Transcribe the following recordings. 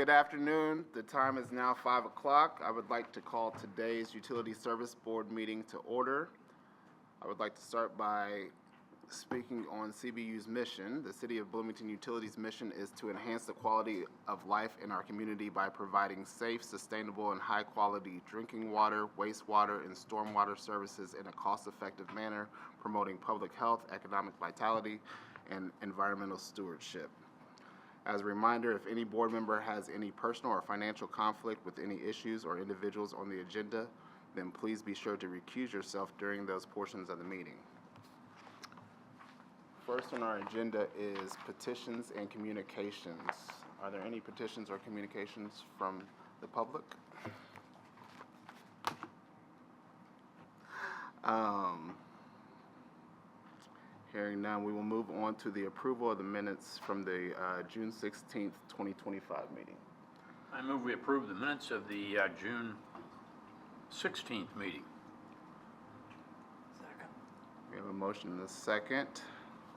Good afternoon. The time is now 5 o'clock. I would like to call today's Utility Service Board meeting to order. I would like to start by speaking on CBU's mission. The City of Bloomington Utilities' mission is to enhance the quality of life in our community by providing safe, sustainable, and high-quality drinking water, wastewater, and stormwater services in a cost-effective manner, promoting public health, economic vitality, and environmental stewardship. As a reminder, if any board member has any personal or financial conflict with any issues or individuals on the agenda, then please be sure to recuse yourself during those portions of the meeting. First on our agenda is petitions and communications. Are there any petitions or communications from the public? Hearing none, we will move on to the approval of the minutes from the June 16th, 2025 meeting. I move we approve the minutes of the June 16th meeting. Second. We have a motion and a second.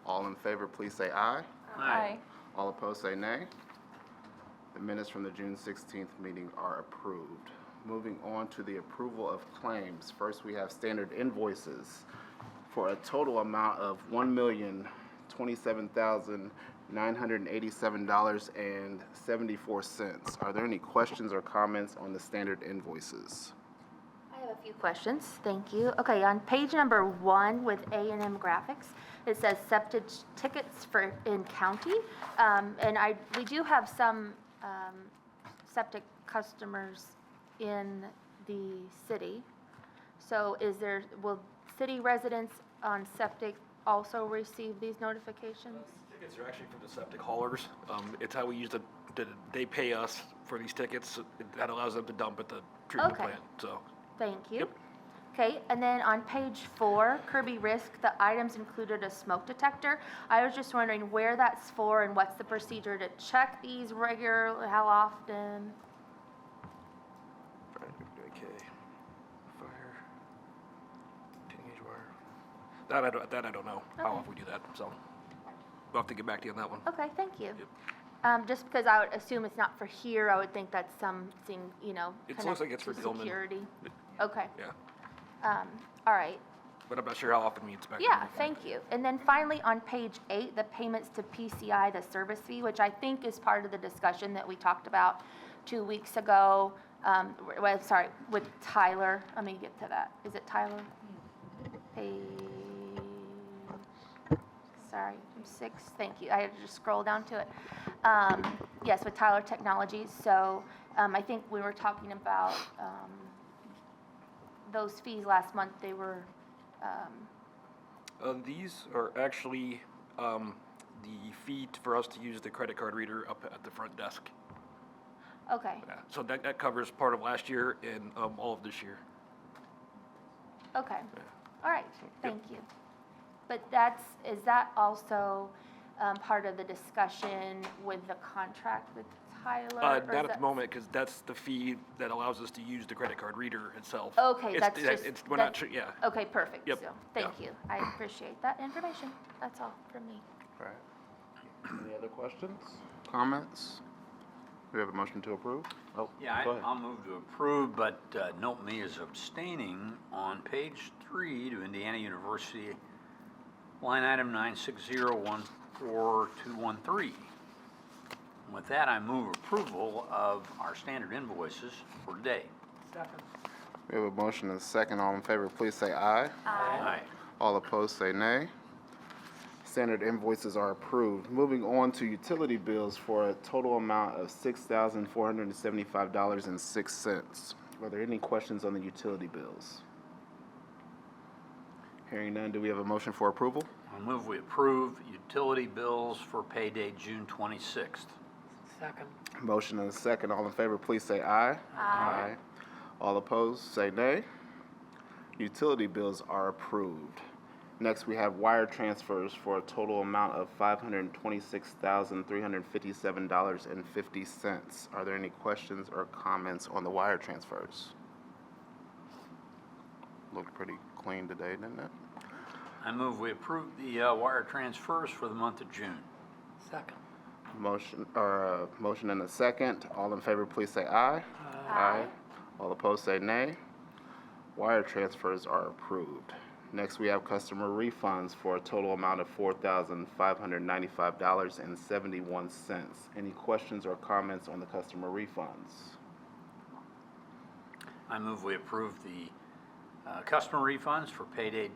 All in favor, please say aye. Aye. All opposed, say nay. The minutes from the June 16th meeting are approved. Moving on to the approval of claims. First, we have standard invoices for a total amount of $1,027,987.74. Are there any questions or comments on the standard invoices? I have a few questions, thank you. Okay, on page number 1 with A&M Graphics, it says septic tickets for in county. And we do have some septic customers in the city. So will city residents on septic also receive these notifications? Tickets are actually from the septic haulers. It's how we use they pay us for these tickets. That allows them to dump at the treatment plant. So. Thank you. Yep. Okay, and then on page 4, Kirby Risk, the items included a smoke detector. I was just wondering where that's for and what's the procedure to check these regularly, how often? Okay. Fire. 10-gauge wire. That I don't know how often we do that. So we'll have to get back to you on that one. Okay, thank you. Yep. Just because I would assume it's not for here, I would think that's something, It looks like it's for Gilman. security. Okay. Yeah. All right. But I'm not sure how often we inspect. Yeah, thank you. And then finally, on page 8, the payments to PCI, the service fee, which I think is part of the discussion that we talked about 2 weeks ago. Sorry, with Tyler. Let me get to that. Is it Tyler? Sorry, I'm 6. Thank you. I had to just scroll down to it. Yes, with Tyler Technologies. So I think we were talking about those fees last month. They were. These are actually the fee for us to use the credit card reader up at the front desk. Okay. Yeah. So that covers part of last year and all of this year. Okay. Yeah. All right. Thank you. But is that also part of the discussion with the contract with Tyler? Not at the moment, because that's the fee that allows us to use the credit card reader itself. Okay, We're not sure, yeah. Okay, perfect. Yep. So, thank you. I appreciate that information. That's all from me. All right. Any other questions, comments? We have a motion to approve? Oh, Yeah, go ahead. I'll move to approve, but note me as abstaining on page 3 to Indiana University, line item 960142213. With that, I move approval of our standard invoices for today. Second. We have a motion and a second. All in favor, please say aye. Aye. All opposed, say nay. Standard invoices are approved. Moving on to utility bills for a total amount of $6,475.06. Are there any questions on the utility bills? Hearing none, do we have a motion for approval? I move we approve utility bills for payday June 26th. Second. Motion and a second. All in favor, please say aye. Aye. All opposed, say nay. Utility bills are approved. Next, we have wire transfers for a total amount of $526,357.50. Are there any questions or comments on the wire transfers? Looked pretty clean today, didn't it? I move we approve the wire transfers for the month of June. Second. Motion and a second. All in favor, please say aye. Aye. All opposed, say nay. Wire transfers are approved. Next, we have customer refunds for a total amount of $4,595.71. Any questions or comments on the customer refunds? I move we approve the customer refunds for pay date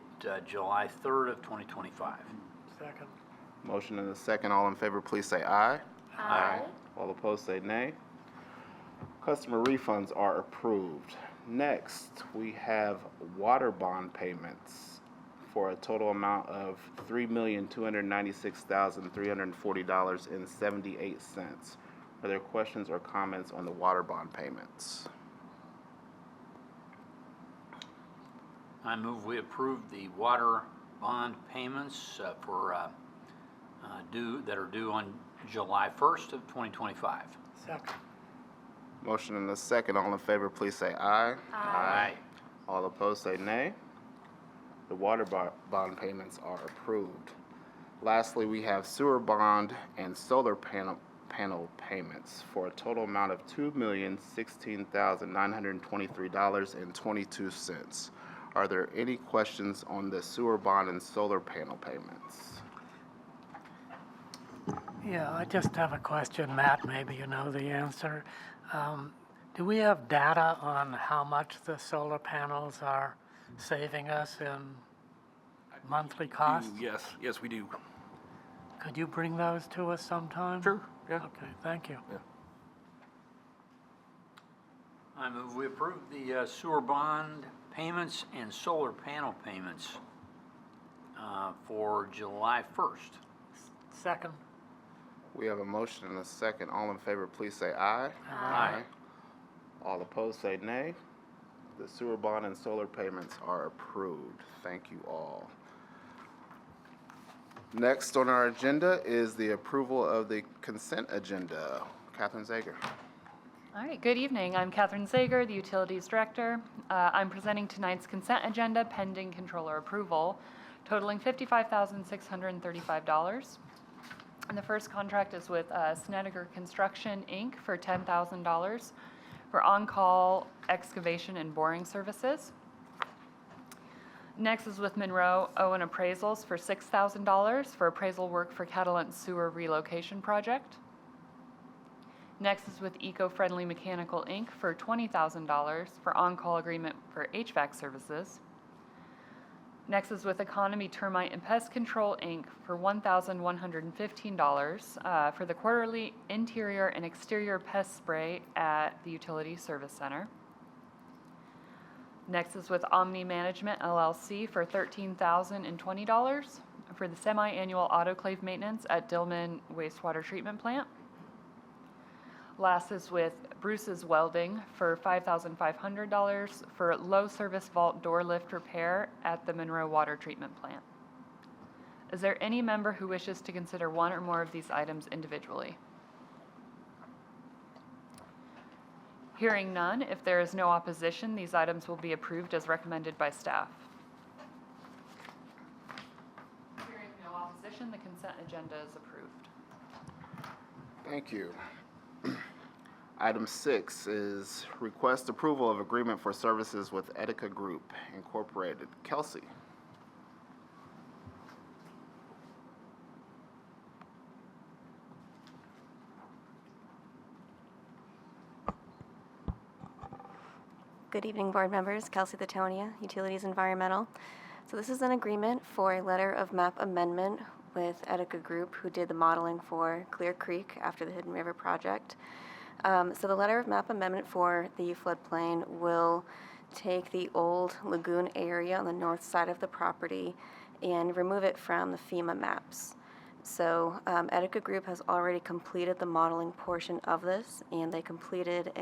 July 3rd of 2025. Second. Motion and a second. All in favor, please say aye. Aye. All opposed, say nay. Customer refunds are approved. Next, we have water bond payments for a total amount of $3,296,340.78. Are there questions or comments on the water bond payments? I move we approve the water bond payments that are due on July 1st of 2025. Second. Motion and a second. All in favor, please say aye. Aye. All opposed, say nay. The water bond payments are approved. Lastly, we have sewer bond and solar panel payments for a total amount of $2,016,923.22. Are there any questions on the sewer bond and solar panel payments? Yeah, I just have a question, Matt, maybe you know the answer. Do we have data on how much the solar panels are saving us in monthly costs? Yes, we do. Could you bring those to us sometime? Sure, yeah. Okay, thank you. I move we approve the sewer bond payments and solar panel payments for July 1st. Second. We have a motion and a second. All in favor, please say aye. Aye. All opposed, say nay. The sewer bond and solar payments are approved. Thank you all. Next on our agenda is the approval of the consent agenda. Catherine Zager. All right, good evening. I'm Catherine Zager, the Utilities Director. I'm presenting tonight's consent agenda pending controller approval, totaling $55,635. And the first contract is with Snedeker Construction, Inc. for $10,000 for on-call excavation and boring services. Next is with Monroe Owen Appraisals for $6,000 for appraisal work for Catalent Sewer Relocation Project. Next is with Eco-Friendly Mechanical, Inc. for $20,000 for on-call agreement for HVAC services. Next is with Economy Termite and Pest Control, Inc. for $1,115 for the quarterly interior and exterior pest spray at the Utility Service Center. Next is with Omni Management, LLC for $13,020 for the semi-annual autoclave maintenance at Dillman Wastewater Treatment Plant. Last is with Bruce's Welding for $5,500 for low service vault door lift repair at the Monroe Water Treatment Plant. Is there any member who wishes to consider one or more of these items individually? Hearing none, if there is no opposition, these items will be approved as recommended by staff. Hearing no opposition, the consent agenda is approved. Thank you. Item 6 is request approval of agreement for services with Etica Group Incorporated. Kelsey. Good evening, board members. Kelsey Latonia, Utilities Environmental. So this is an agreement for a letter of map amendment with Etica Group, who did the modeling for Clear Creek after the Hidden River project. So the letter of map amendment for the floodplain will take the old lagoon area on the north side of the property and remove it from the FEMA maps. So Etica Group has already completed the modeling portion of this, and they completed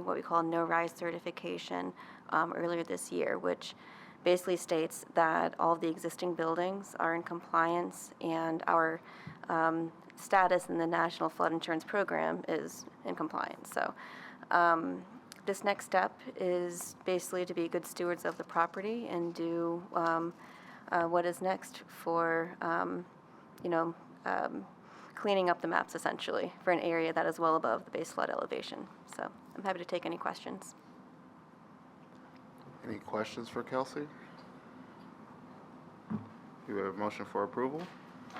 what we call no-rise certification earlier this year, which basically states that all of the existing buildings are in compliance and our status in the National Flood Insurance Program is in compliance. So this next step is basically to be good stewards of the property and do what is next for, cleaning up the maps essentially for an area that is well above the base flood elevation. So I'm happy to take any questions. Any questions for Kelsey? Do we have a motion for approval?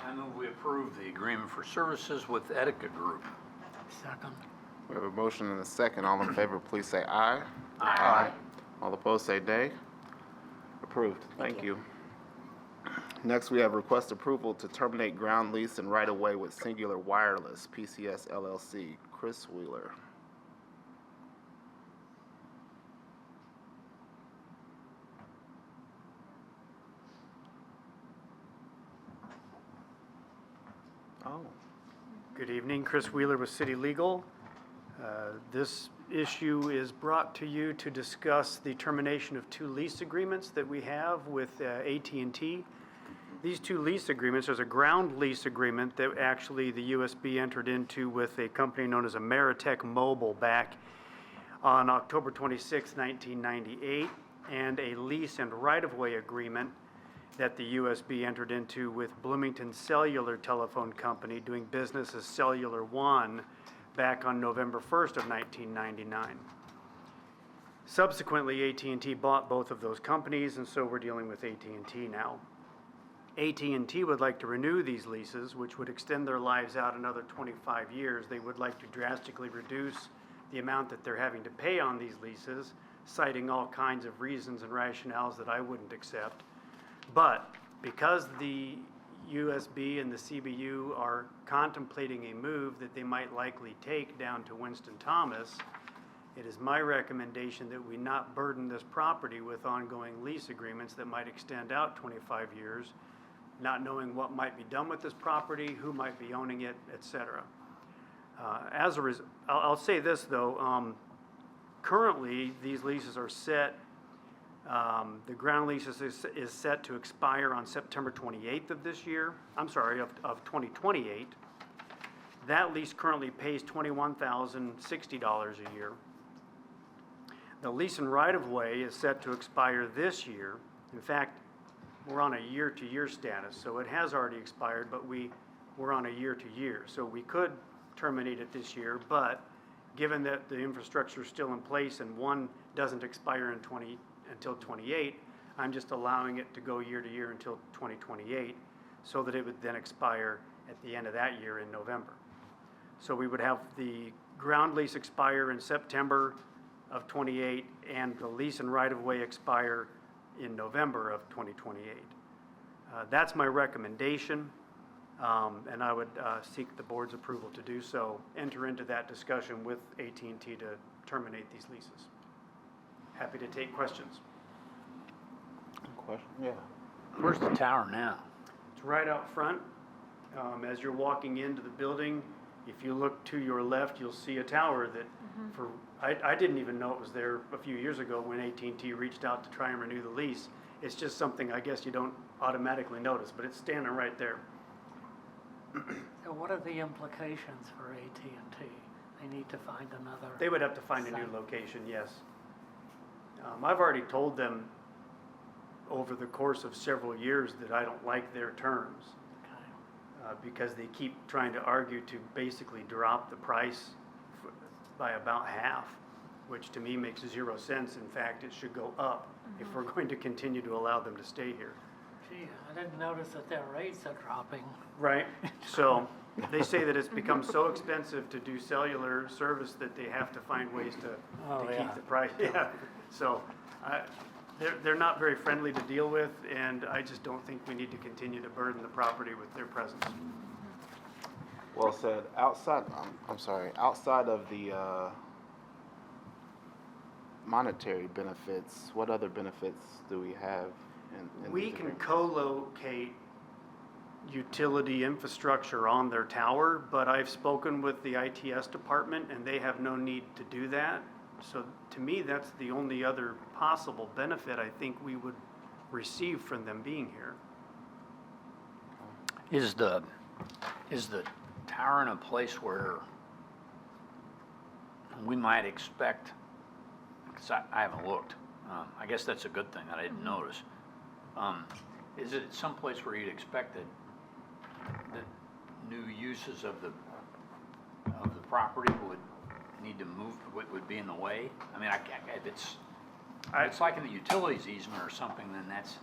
I move we approve the agreement for services with Etica Group. Second. We have a motion and a second. All in favor, please say aye. Aye. All opposed, say nay. Approved. Thank Thank you. you. Next, we have request approval to terminate ground lease and right-of-way with Singular Wireless, PCS LLC. Chris Wheeler. Oh, Good evening, Chris Wheeler with City Legal. This issue is brought to you to discuss the termination of 2 lease agreements that we have with AT&T. These 2 lease agreements, there's a ground lease agreement that actually the USB entered into with a company known as Ameritech Mobile back on October 26, 1998, and a lease and right-of-way agreement that the USB entered into with Bloomington Cellular Telephone Company doing business as Cellular One back on November 1st of 1999. Subsequently, AT&T bought both of those companies, and so we're dealing with AT&T now. AT&T would like to renew these leases, which would extend their lives out another 25 years. They would like to drastically reduce the amount that they're having to pay on these leases, citing all kinds of reasons and rationales that I wouldn't accept. But because the USB and the CBU are contemplating a move that they might likely take down to Winston-Thomas, it is my recommendation that we not burden this property with ongoing lease agreements that might extend out 25 years, not knowing what might be done with this property, who might be owning it, etc. I'll say this though, currently these leases are set. The ground lease is set to expire on September 28th of this year. I'm sorry, of 2028. That lease currently pays $21,060 a year. The lease and right-of-way is set to expire this year. In fact, we're on a year-to-year status, so it has already expired, but we're on a year-to-year. So we could terminate it this year, but given that the infrastructure is still in place and one doesn't expire until 28, I'm just allowing it to go year to year until 2028, so that it would then expire at the end of that year in November. So we would have the ground lease expire in September of 28 and the lease and right-of-way expire in November of 2028. That's my recommendation, and I would seek the board's approval to do so, enter into that discussion with AT&T to terminate these leases. Happy to take questions. question? Yeah. Where's the tower now? It's right out front. As you're walking into the building, if you look to your left, you'll see a tower that I didn't even know it was there a few years ago when AT&T reached out to try and renew the lease. It's just something I guess you don't automatically notice, but it's standing right there. So what are the implications for AT&T? They need to find another. They would have to find a new location, yes. I've already told them over the course of several years that I don't like their terms. Because they keep trying to argue to basically drop the price by about half, which to me makes 0 sense. In fact, it should go up if we're going to continue to allow them to stay here. Gee, I didn't notice that their rates are dropping. Right. So they say that it's become so expensive to do cellular service that they have to find ways to keep the price. Yeah. So they're not very friendly to deal with, and I just don't think we need to continue to burden the property with their presence. Well said. Outside of the monetary benefits, what other benefits do we have in We these can agreements? co-locate utility infrastructure on their tower, but I've spoken with the ITS department and they have no need to do that. So to me, that's the only other possible benefit I think we would receive from them being here. Is the tower in a place where we might expect, because I haven't looked, I guess that's a good thing that I didn't notice. Is it someplace where you'd expect that new uses of the property would need to move, would be in the way? I mean, if it's like in the utilities easement or something, then that's,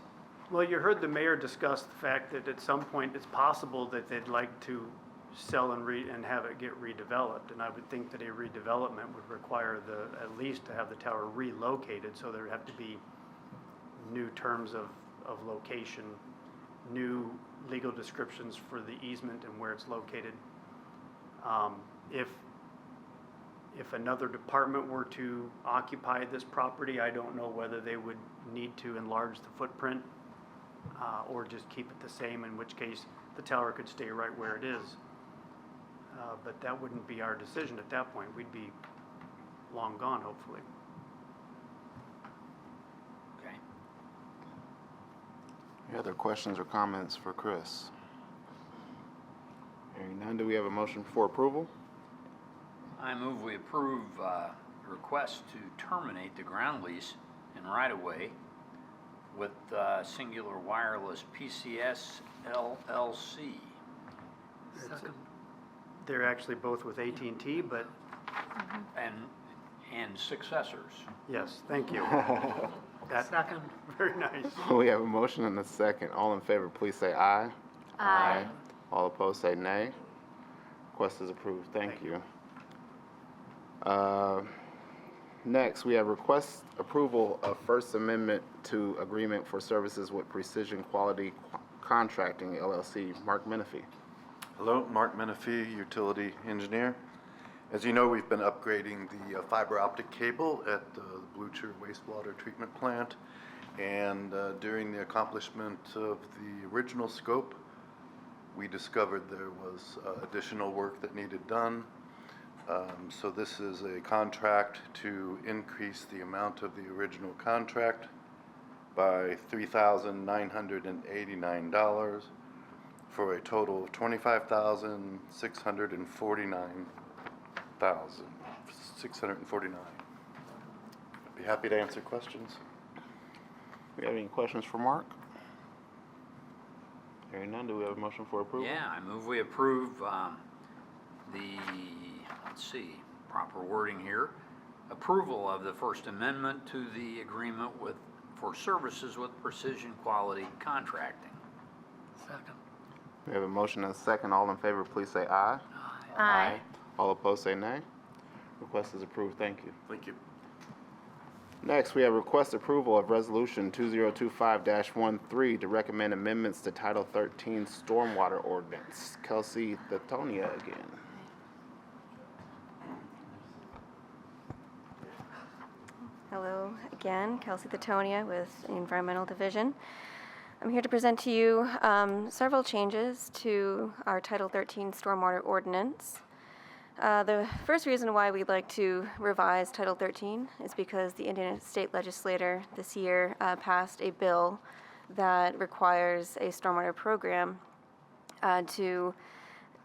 Well, you heard the mayor discuss the fact that at some point it's possible that they'd like to sell and have it get redeveloped. And I would think that a redevelopment would require at least to have the tower relocated, so there'd have to be new terms of location, new legal descriptions for the easement and where it's located. If another department were to occupy this property, I don't know whether they would need to enlarge the footprint or just keep it the same, in which case the tower could stay right where it is. But that wouldn't be our decision at that point. We'd be long gone, hopefully. okay. Any other questions or comments for Chris? Hearing none, do we have a motion for approval? I move we approve request to terminate the ground lease in right-of-way with Singular Wireless PCS LLC. Second. They're actually both with AT&T, but And successors. yes, thank you. That, Second. very nice. We have a motion and a second. All in favor, please say aye. Aye. All opposed, say nay. Request is approved. Thank you. Next, we have request approval of First Amendment to Agreement for Services with Precision Quality Contracting LLC. Mark Menifee. Hello, Mark Menifee, utility engineer. As you know, we've been upgrading the fiber optic cable at the Blucher wastewater treatment plant. And during the accomplishment of the original scope, we discovered there was additional work that needed done. So this is a contract to increase the amount of the original contract by $3,989 for a total of $25,649,649. I'd be happy to answer questions. We have any questions for Mark? Hearing none, do we have a motion for approval? Yeah, I move we approve let's see, proper wording here. Approval of the First Amendment to the agreement for services with Precision Quality Contracting. Second. We have a motion and a second. All in favor, please say aye. Aye. All opposed, say nay. Request is approved. Thank you. Thank you. Next, we have request approval of Resolution 2025-13 to recommend amendments to Title 13 Stormwater Ordinance. Kelsey Thetonia again. Hello again, Kelsey Thetonia with the Environmental Division. I'm here to present to you several changes to our Title 13 Stormwater Ordinance. The first reason why we'd like to revise Title 13 is because the Indiana State Legislature this year passed a bill that requires a stormwater program to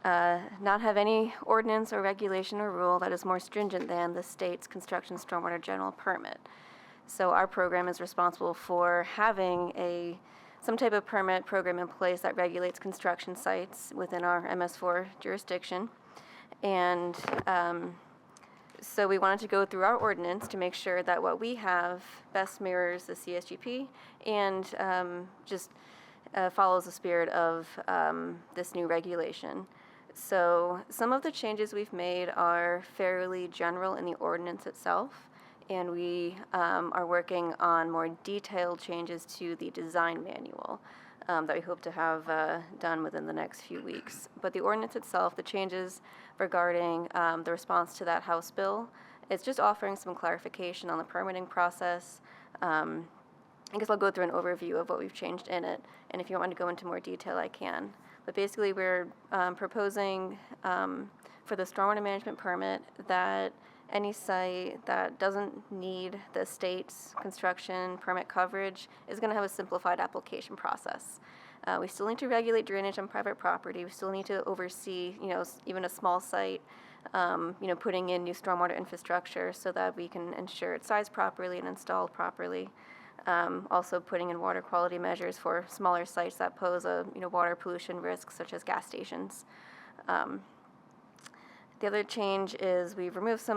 not have any ordinance or regulation or rule that is more stringent than the state's construction stormwater general permit. So our program is responsible for having some type of permit program in place that regulates construction sites within our MS4 jurisdiction. And so we wanted to go through our ordinance to make sure that what we have best mirrors the CSGP and just follows the spirit of this new regulation. So some of the changes we've made are fairly general in the ordinance itself, and we are working on more detailed changes to the design manual that we hope to have done within the next few weeks. But the ordinance itself, the changes regarding the response to that House bill, it's just offering some clarification on the permitting process. I guess I'll go through an overview of what we've changed in it, and if you want me to go into more detail, I can. But basically, we're proposing for the stormwater management permit that any site that doesn't need the state's construction permit coverage is going to have a simplified application process. We still need to regulate drainage on private property. We still need to oversee, even a small site, putting in new stormwater infrastructure so that we can ensure it's sized properly and installed properly. Also putting in water quality measures for smaller sites that pose a water pollution risk, such as gas stations. The other change is we've removed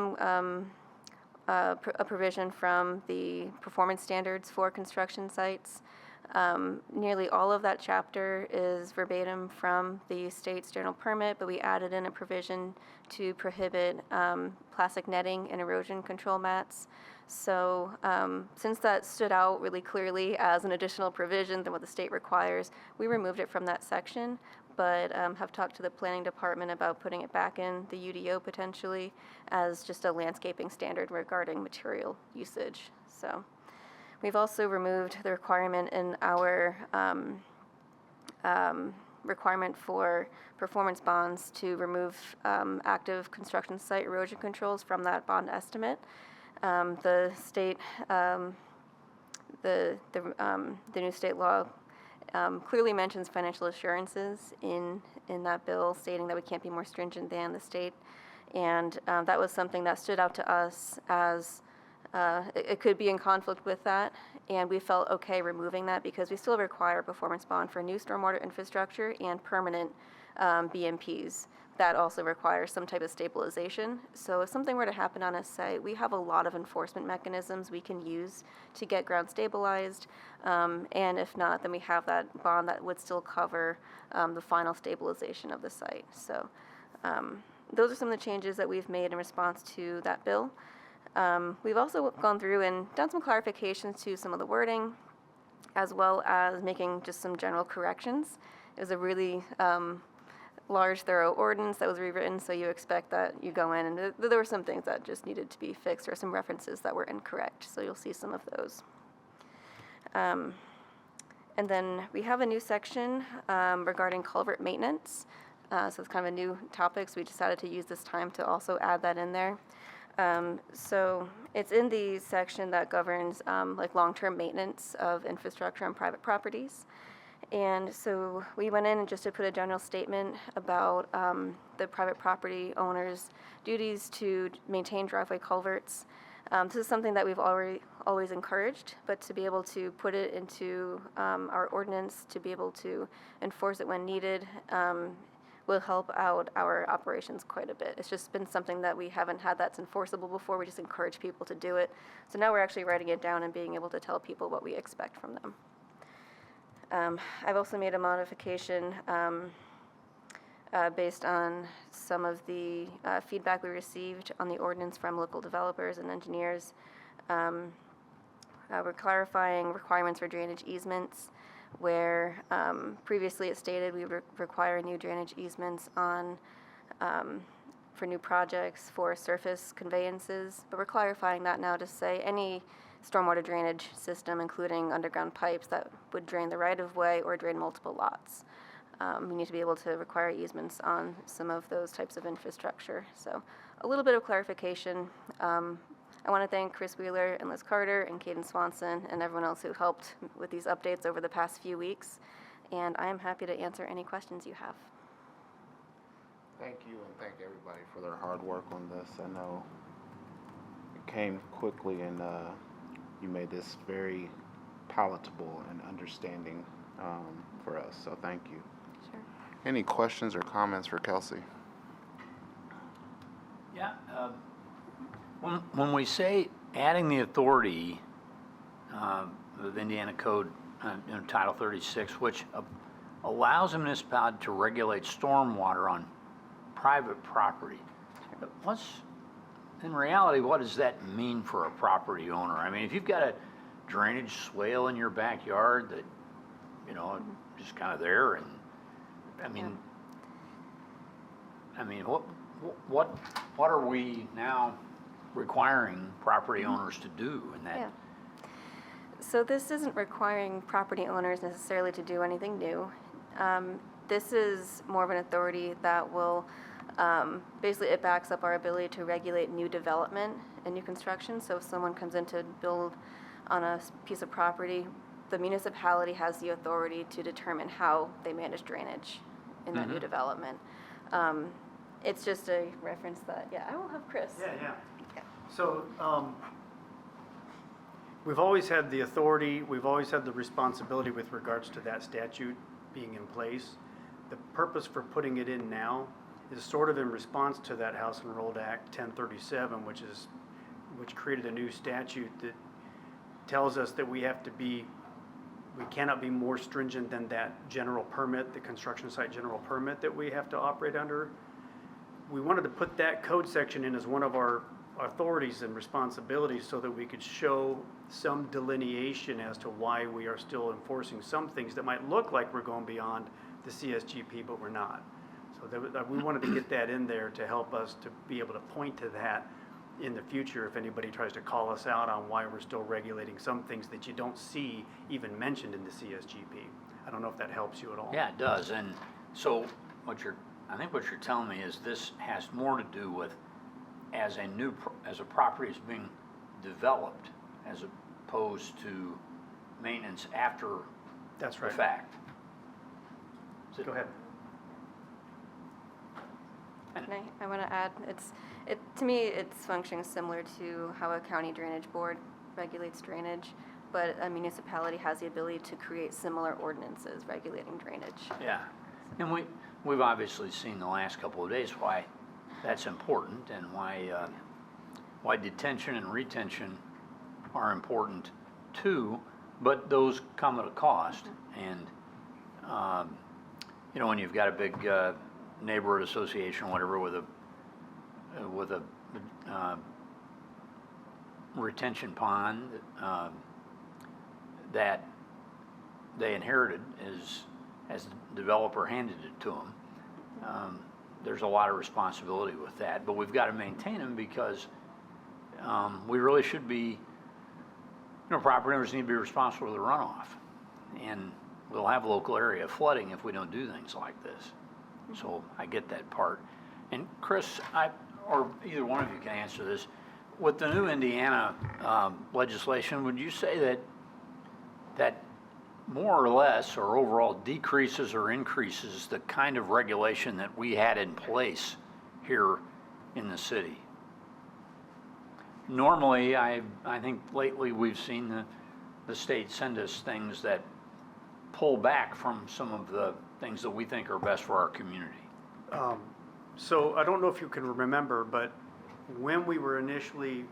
a provision from the performance standards for construction sites. Nearly all of that chapter is verbatim from the state's general permit, but we added in a provision to prohibit plastic netting and erosion control mats. So since that stood out really clearly as an additional provision than what the state requires, we removed it from that section, but have talked to the planning department about putting it back in the UDO potentially as just a landscaping standard regarding material usage. So we've also removed the requirement in our requirement for performance bonds to remove active construction site erosion controls from that bond estimate. The state, the new state law clearly mentions financial assurances in that bill, stating that we can't be more stringent than the state. And that was something that stood out to us as it could be in conflict with that. And we felt okay removing that because we still require a performance bond for new stormwater infrastructure and permanent BMPs. That also requires some type of stabilization. So if something were to happen on a site, we have a lot of enforcement mechanisms we can use to get ground stabilized. And if not, then we have that bond that would still cover the final stabilization of the site. So those are some of the changes that we've made in response to that bill. We've also gone through and done some clarifications to some of the wording, as well as making just some general corrections. It was a really large, thorough ordinance that was rewritten, so you expect that you go in, and there were some things that just needed to be fixed or some references that were incorrect, so you'll see some of those. And then we have a new section regarding culvert maintenance. So it's kind of a new topic, so we decided to use this time to also add that in there. So it's in the section that governs like long-term maintenance of infrastructure on private properties. And so we went in and just to put a general statement about the private property owners' duties to maintain driveway culverts. This is something that we've always encouraged, but to be able to put it into our ordinance, to be able to enforce it when needed, will help out our operations quite a bit. It's just been something that we haven't had that's enforceable before. We just encourage people to do it. So now we're actually writing it down and being able to tell people what we expect from them. I've also made a modification based on some of the feedback we received on the ordinance from local developers and engineers. We're clarifying requirements for drainage easements, where previously it stated we require new drainage easements on for new projects for surface conveyances, but we're clarifying that now to say any stormwater drainage system, including underground pipes that would drain the right-of-way or drain multiple lots. We need to be able to require easements on some of those types of infrastructure. So a little bit of clarification. I want to thank Chris Wheeler and Liz Carter and Caden Swanson and everyone else who helped with these updates over the past few weeks. And I am happy to answer any questions you have. Thank you, and thank everybody for their hard work on this. I know it came quickly, and you made this very palatable and understanding for us, so thank you. Sure. Any questions or comments for Kelsey? Yeah, when we say adding the authority of Indiana Code, Title 36, which allows a municipality to regulate stormwater on private property, in reality, what does that mean for a property owner? I mean, if you've got a drainage swale in your backyard that, just kind of there, and what are we now requiring property owners to do in that? Yeah. So this isn't requiring property owners necessarily to do anything new. This is more of an authority that will, basically it backs up our ability to regulate new development and new construction. So if someone comes in to build on a piece of property, the municipality has the authority to determine how they manage drainage in that new development. It's just a reference that, I will have Chris. Yeah. So we've always had the authority, we've always had the responsibility with regards to that statute being in place. The purpose for putting it in now is sort of in response to that House Enrolled Act 1037, which created a new statute that tells us that we cannot be more stringent than that general permit, the construction site general permit that we have to operate under. We wanted to put that code section in as one of our authorities and responsibilities so that we could show some delineation as to why we are still enforcing some things that might look like we're going beyond the CSGP, but we're not. So we wanted to get that in there to help us to be able to point to that in the future if anybody tries to call us out on why we're still regulating some things that you don't see even mentioned in the CSGP. I don't know if that helps you at all. Yeah, it does. And so I think what you're telling me is this has more to do with as a property is being developed as opposed to maintenance after That's the right. fact. Go ahead. I want to add, to me, it's functioning similar to how a county drainage board regulates drainage, but a municipality has the ability to create similar ordinances regulating drainage. Yeah, and we've obviously seen the last couple of days why that's important and why detention and retention are important too, but those come at a cost. And when you've got a big neighborhood association or whatever with a retention pond that they inherited as the developer handed it to them. There's a lot of responsibility with that, but we've got to maintain them because we really should be, property owners need to be responsible for the runoff. And we'll have local area flooding if we don't do things like this. So I get that part. And Chris, or either one of you can answer this. With the new Indiana legislation, would you say that more or less or overall decreases or increases the kind of regulation that we had in place here in the city? Normally, I think lately we've seen the state send us things that pull back from some of the things that we think are best for our community. So I don't know if you can remember, but when we were initially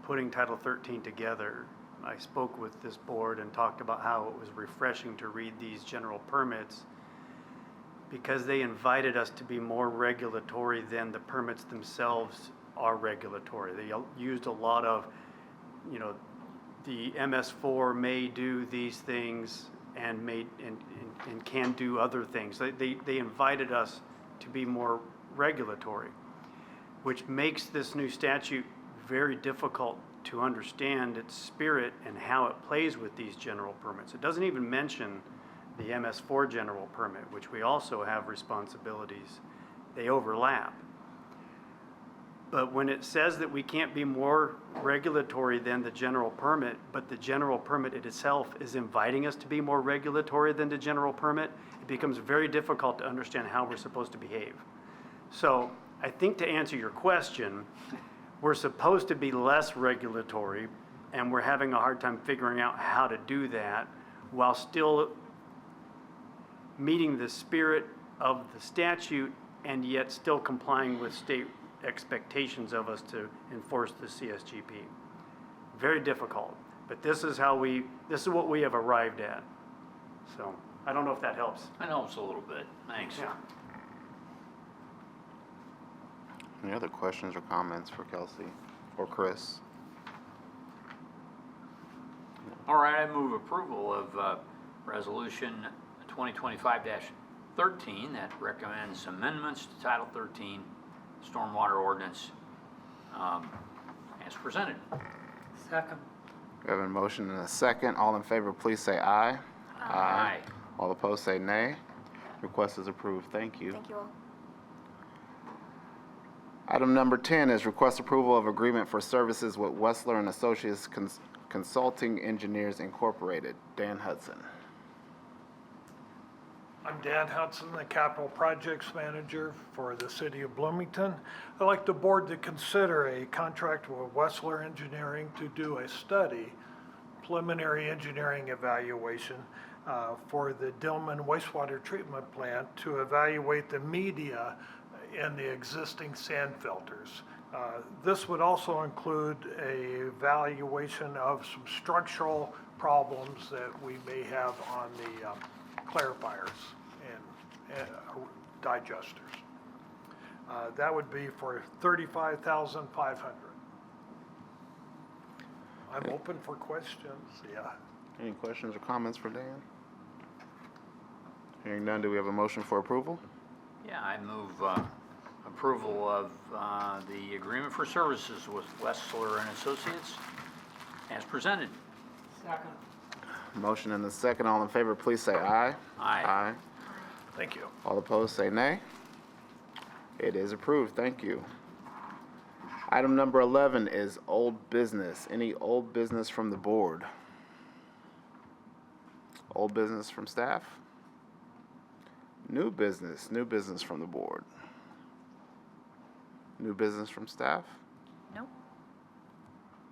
putting Title 13 together, I spoke with this board and talked about how it was refreshing to read these general permits because they invited us to be more regulatory than the permits themselves are regulatory. They used a lot of, the MS4 may do these things and can do other things. They invited us to be more regulatory, which makes this new statute very difficult to understand its spirit and how it plays with these general permits. It doesn't even mention the MS4 general permit, which we also have responsibilities. They overlap. But when it says that we can't be more regulatory than the general permit, but the general permit itself is inviting us to be more regulatory than the general permit, it becomes very difficult to understand how we're supposed to behave. So I think to answer your question, we're supposed to be less regulatory, and we're having a hard time figuring out how to do that while still meeting the spirit of the statute and yet still complying with state expectations of us to enforce the CSGP. Very difficult, but this is what we have arrived at. So I don't know if that helps. That helps a little bit. Thanks. Yeah. Any other questions or comments for Kelsey or Chris? All right, I move approval of Resolution 2025-13 that recommends amendments to Title 13 Stormwater Ordinance as presented. Second. We have a motion and a second. All in favor, please say aye. Aye. All opposed, say nay. Request is approved. Thank you. Thank you all. Item number 10 is request approval of agreement for services with Wessler and Associates Consulting Engineers Incorporated. Dan Hudson. I'm Dan Hudson, the Capital Projects Manager for the City of Bloomington. I'd like the board to consider a contract with Wessler Engineering to do a study, preliminary engineering evaluation for the Dillman wastewater treatment plant to evaluate the media in the existing sand filters. This would also include a evaluation of some structural problems that we may have on the clarifiers and digesters. That would be for $35,500. I'm open for questions, yeah. Any questions or comments for Dan? Hearing none, do we have a motion for approval? Yeah, I move approval of the agreement for services with Wessler and Associates as presented. Second. Motion and the second. All in favor, please say aye. Aye. Aye. Thank you. All opposed, say nay. It is approved. Thank you. Item number 11 is old business. Any old business from the board? Old business from staff? New business from the board. New business from staff? No?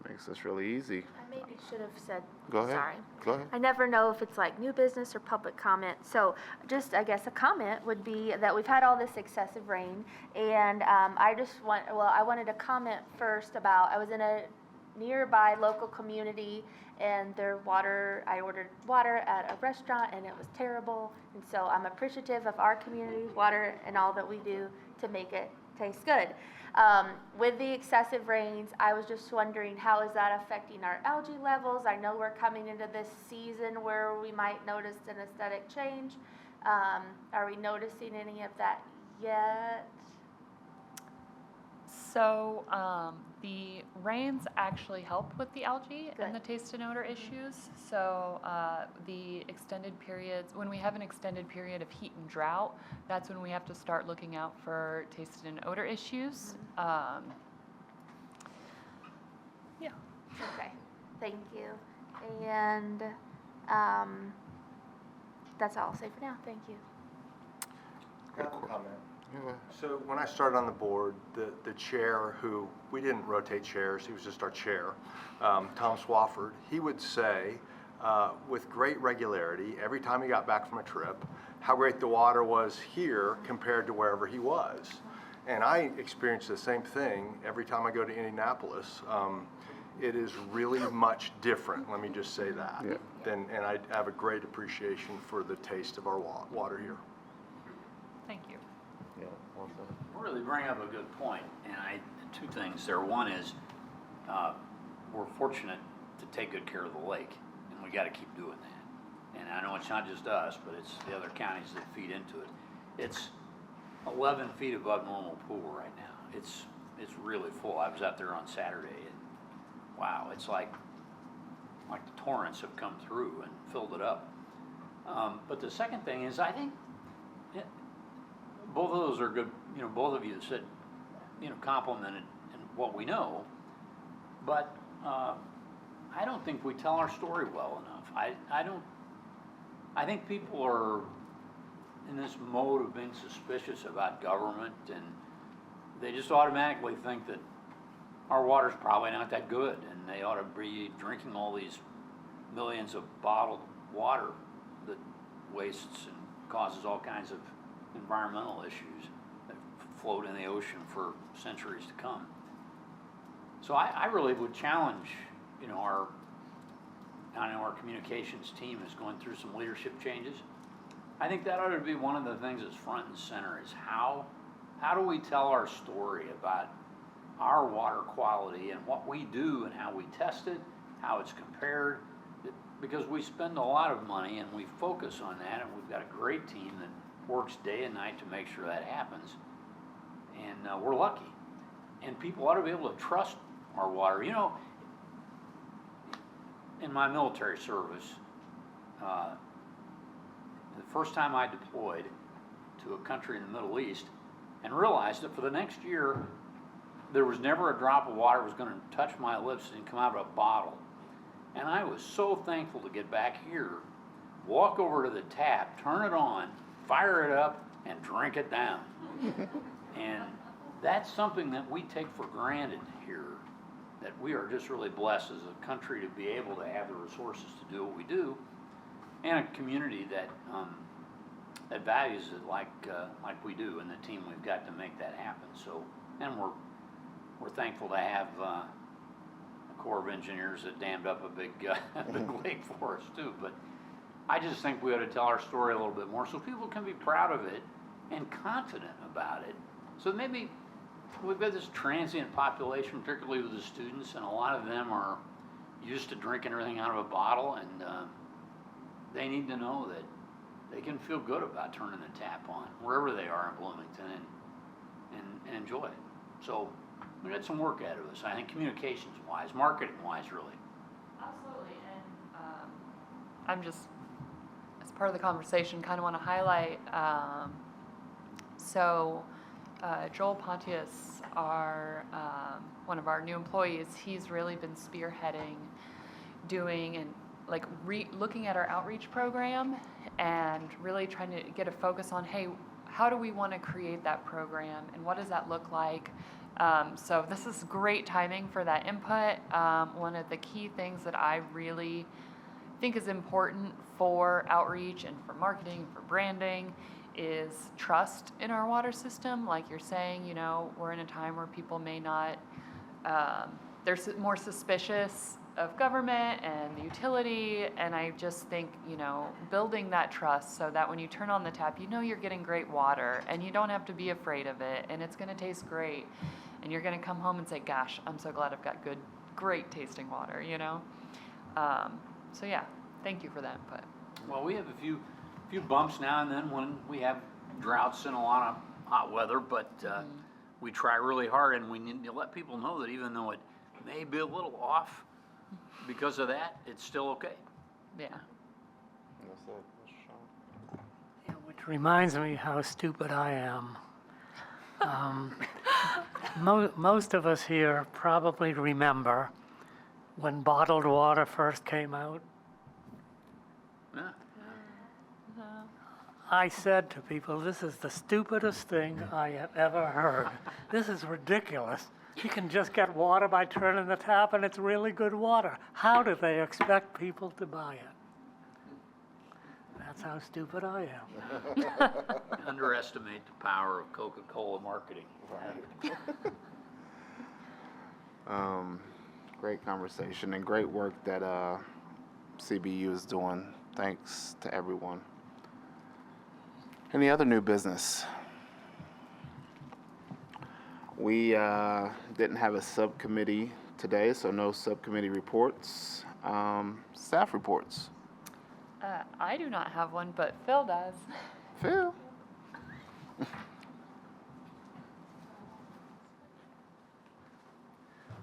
Makes this really easy. I maybe should have said, Go ahead. sorry. Go ahead. I never know if it's like new business or public comment. So just, I guess, a comment would be that we've had all this excessive rain. And I wanted to comment first about, I was in a nearby local community and I ordered water at a restaurant and it was terrible. And so I'm appreciative of our community's water and all that we do to make it taste good. With the excessive rains, I was just wondering, how is that affecting our algae levels? I know we're coming into this season where we might notice an aesthetic change. Are we noticing any of that yet? So the rains actually help with the algae and the taste and odor issues. So the extended periods, when we have an extended period of heat and drought, that's when we have to start looking out for taste and odor issues. Yeah. Okay, thank you. And that's all I'll say for now. Thank you. I have a comment. So when I started on the board, the chair, who, we didn't rotate chairs, he was just our chair, Tom Swafford, he would say with great regularity, every time he got back from a trip, how great the water was here compared to wherever he was. And I experience the same thing every time I go to Indianapolis. It is really much different, let me just say that. Yeah. And I have a great appreciation for the taste of our water here. Thank you. Yeah, well said. You really bring up a good point, and two things there. One is we're fortunate to take good care of the lake, and we got to keep doing that. And I know it's not just us, but it's the other counties that feed into it. It's 11 feet above normal pool right now. It's really full. I was out there on Saturday, and wow, it's like the torrents have come through and filled it up. But the second thing is, I think both of those are good. You know, both of you said, complimented in what we know, but I don't think we tell our story well enough. I think people are in this mode of being suspicious about government, and they just automatically think that our water's probably not that good, and they ought to be drinking all these millions of bottled water that wastes and causes all kinds of environmental issues that float in the ocean for centuries to come. So I really would challenge, I know our communications team is going through some leadership changes. I think that ought to be one of the things that's front and center, is how do we tell our story about our water quality and what we do and how we test it, how it's compared, because we spend a lot of money and we focus on that, and we've got a great team that works day and night to make sure that happens, and we're lucky. And people ought to be able to trust our water. In my military service, the first time I deployed to a country in the Middle East and realized that for the next year, there was never a drop of water that was going to touch my lips and come out of a bottle. And I was so thankful to get back here, walk over to the tap, turn it on, fire it up, and drink it down. And that's something that we take for granted here, that we are just really blessed as a country to be able to have the resources to do what we do, and a community that that values it like we do, and the team we've got to make that happen. So, and we're thankful to have a Corps of Engineers that dammed up a big lake for us too. But I just think we ought to tell our story a little bit more so people can be proud of it and confident about it. So maybe we've got this transient population, particularly with the students, and a lot of them are used to drinking everything out of a bottle, and they need to know that they can feel good about turning the tap on wherever they are in Bloomington and enjoy it. So we got some work ahead of us, I think, communications-wise, marketing-wise, really. Absolutely, and I'm just, as part of the conversation, kind of want to highlight, Joel Pontius, one of our new employees, he's really been spearheading doing and like looking at our outreach program and really trying to get a focus on, hey, how do we want to create that program and what does that look like? So this is great timing for that input. One of the key things that I really think is important for outreach and for marketing, for branding, is trust in our water system. Like you're saying, you know, we're in a time where people may not, they're more suspicious of government and the utility, and I just think, you know, building that trust so that when you turn on the tap, you know you're getting great water and you don't have to be afraid of it, and it's gonna taste great, and you're gonna come home and say, gosh, I'm so glad I've got good, great tasting water, you know? So yeah, thank you for that input. Well, we have a few bumps now and then when we have droughts and a lot of hot weather, but we try really hard, and we need to let people know that even though it may be a little off because of that, it's still okay. Yeah. Yeah, which reminds me how stupid I am. Most of us here probably remember when bottled water first came out. Yeah. I said to people, this is the stupidest thing I have ever heard. This is ridiculous. You can just get water by turning the tap, and it's really good water. How do they expect people to buy it? That's how stupid I am. Underestimate the power of Coca-Cola marketing. Great conversation and great work that CBU is doing. Thanks to everyone. Any other new business? We didn't have a subcommittee today, so no subcommittee reports. Staff reports. I do not have one, but Phil does. Phil?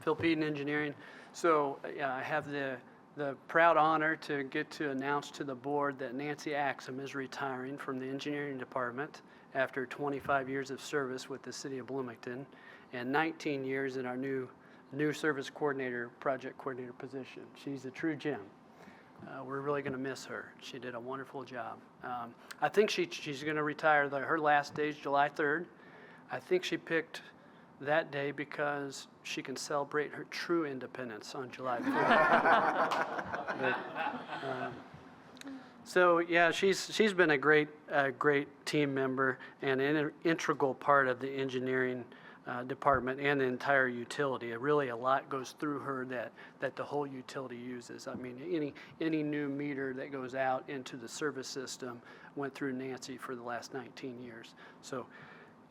Phil Peden Engineering. So I have the proud honor to get to announce to the board that Nancy Axum is retiring from the engineering department after 25 years of service with the city of Bloomington and 19 years in our new service coordinator, project coordinator position. She's a true gem. We're really going to miss her. She did a wonderful job. I think she's going to retire. Her last day is July 3rd. I think she picked that day because she can celebrate her true independence on July 4th. So yeah, she's been a great team member and an integral part of the engineering department and the entire utility. Really, a lot goes through her that the whole utility uses. I mean, any new meter that goes out into the service system went through Nancy for the last 19 years. So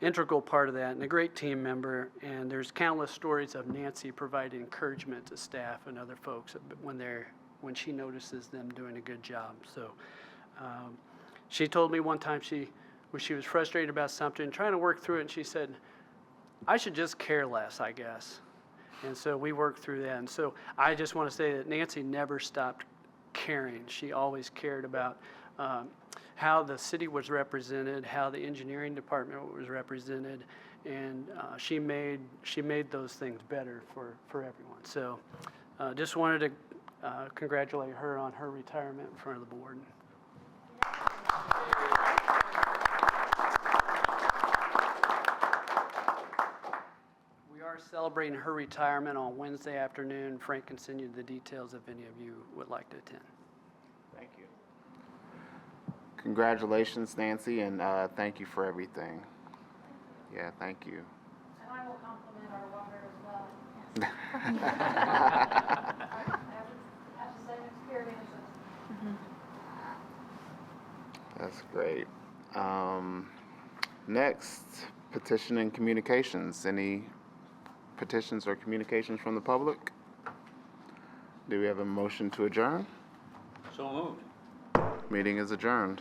integral part of that and a great team member, and there's countless stories of Nancy providing encouragement to staff and other folks when she notices them doing a good job. So she told me one time when she was frustrated about something, trying to work through it, and she said, I should just care less, I guess. And so we worked through that. And so I just want to say that Nancy never stopped caring. She always cared about how the city was represented, how the engineering department was represented, and she made those things better for everyone. So just wanted to congratulate her on her retirement in front of the board. We are celebrating her retirement on Wednesday afternoon. Frank can send you the details if any of you would like to attend. Thank you. Congratulations, Nancy, and thank you for everything. Yeah, thank you. And I will compliment our water as well. Have the same experiences. That's great. Next, petition and communications. Any petitions or communications from the public? Do we have a motion to adjourn? So moved. Meeting is adjourned.